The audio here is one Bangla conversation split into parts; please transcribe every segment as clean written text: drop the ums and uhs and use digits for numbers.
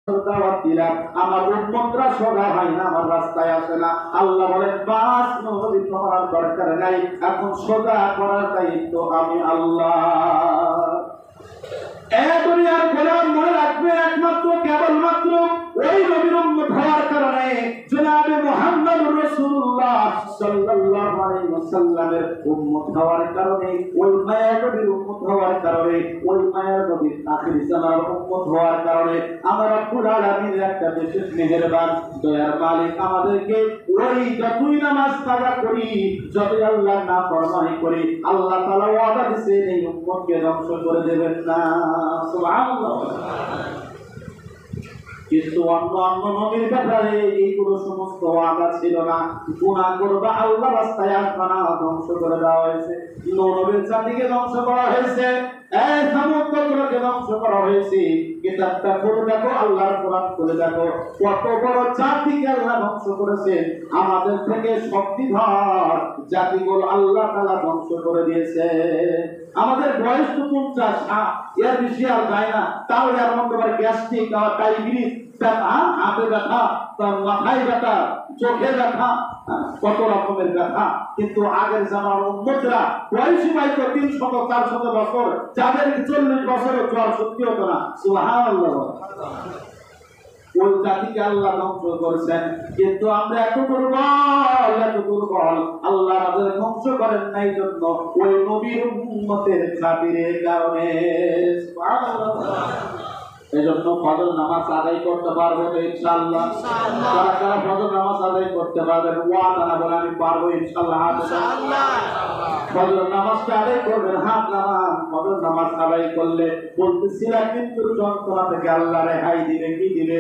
দাওয়াত দিলাম, আমার উম্মতরা সোজা হয় না, আমার রাস্তায় আসে না। আল্লাহ বলেন, বাস নবী তোমার দরকার নাই, এখন সোজা করার দায়িত্ব আমি আল্লাহ। দুনিয়ার গোলাম মনে রাখবে, একমাত্র কেবলমাত্র ওই নবীর উম্মত হওয়ার কারণে, জনাবে মুহাম্মদুর রাসূলুল্লাহ সাল্লাল্লাহু আলাইহি ওয়াসাল্লামের উম্মত হওয়ার কারণে, ওই মায়ার নবীর উম্মত হওয়ার কারণে, ওই মায়ার নবীর আখির জামানার উম্মত হওয়ার কারণে আমরা রব্বুল আলামিনের একটা বিশেষ মেহেরবান দয়ার মালিক আমাদেরকে ওই যতই নামাজ কাজা করি, যতই আল্লাহর নাফরমানি করি, আল্লাহ তাআলা ওয়াদা দিয়েছেন এই উম্মতকে ধ্বংস করে দেবেন না। সুবহানাল্লাহ। কিন্তু অন্য নবীর ব্যাপারে এইগুলো সমস্ত ওয়াদা ছিল না। গুনাহ করবা, আল্লাহ রাস্তায় আসবা না, ধ্বংস করে দেওয়া হয়েছে। নবীর জাতিকে ধ্বংস করা হয়েছে, এই সমস্ত গোত্রকে ধ্বংস করা হয়েছে। কিতাবটা খুলে দেখো, আল্লাহর কোরআন খুলে দেখো, কত বড় জাতিকে আল্লাহ ধ্বংস করেছেন। আমাদের থেকে শক্তিধর জাতিগুলো আল্লাহ তাআলা ধ্বংস করে দিয়েছে। আমাদের বয়স তো 50, এর বেশি আর যায় না, তাও এর মধ্যে গ্যাস্ট্রিক আর ডায়াবেটিস, হাতে ব্যথা, মাথায় ব্যথা, চোখে ব্যথা, কত রকমের ব্যথা। কিন্তু আগের জামানার উম্মতরা বয়সী পাইতো 300-400 বছর, যাদের 40 বছরের জ্বর সত্যি হতো না। সুবহানাল্লাহ। ওই জাতিকে আল্লাহ ধ্বংস করেছেন। কিন্তু আমরা এত দুর্বল, আল্লাহ আমাদের ধ্বংস করেন নাই জন্য ওই নবীর উম্মতের খাতিরের কারণে। এজন্য ফজর নামাজ আদায় করতে পারবো তো ইনশাআল্লাহ? যারা যারা ফজর নামাজ আদায় করতে পারবেন, ওয়াদা না বলে আমি পারবো ইনশাআল্লাহ। ফজর নামাজটা আদায় করবেন, হাত নামান। ফজর নামাজ আদায় করলে বলতেছিলাম, মৃত্যুর যন্ত্রণা থেকে আল্লাহ রেহাই দিবে। কি দিবে?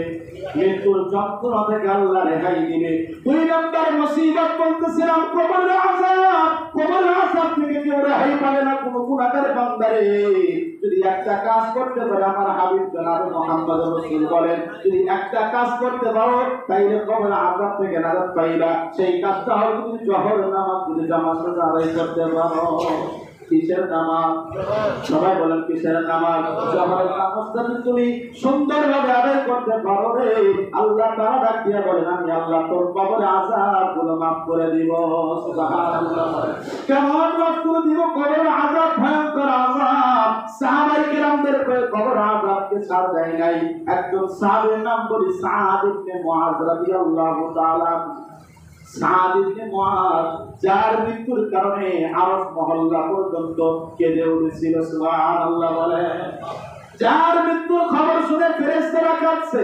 মৃত্যুর যন্ত্রণা থেকে আল্লাহ রেহাই দিবে। 2 নম্বর মুসিবত বলতেছিলাম, কবরের আযাব। কবরের আযাব থেকে কেউ রেহাই পাবে না কোনো গুনাহগার বান্দারে। যদি একটা কাজ করতে পারে, আমার হাবিব জনাব মুহাম্মদ রাসূল বলেন, যদি একটা কাজ করতে পারো তাইলে কবরের আযাব থেকে নাজাত পাইবা। সেই কাজটা হলো তুমি জোহর নামাজ যদি জামাতে আদায় করতে পারো। কিসের নামাজ? সবাই বলেন কিসের নামাজ? জোহরের নামাজটা যদি তুমি সুন্দরভাবে আদায় করতে পারো রে, আল্লাহ তাআলা ডাক দিয়া বলেন, আমি আল্লাহ তোর কবরের আযাবগুলো মাফ করে দিব। সুবহানাল্লাহ। কেমন মাফ করে দিব? কবরের আযাব ভয়ঙ্কর আযাব। সাহাবায়ে কেরামদের কবরের আযাবকে ছাড় দেয় নাই। একজন সাহাবীর নাম বলি সাদ ইবনে মুআয রাদিয়াল্লাহু তাআলা। সাদ ইবনে মুআয, যার মৃত্যুর কারণে আরশ মহল্লা পর্যন্ত কেঁদে উঠেছিল। সুবহানাল্লাহ বলে, যার মৃত্যুর খবর শুনে ফেরেশতারা কাঁদছে।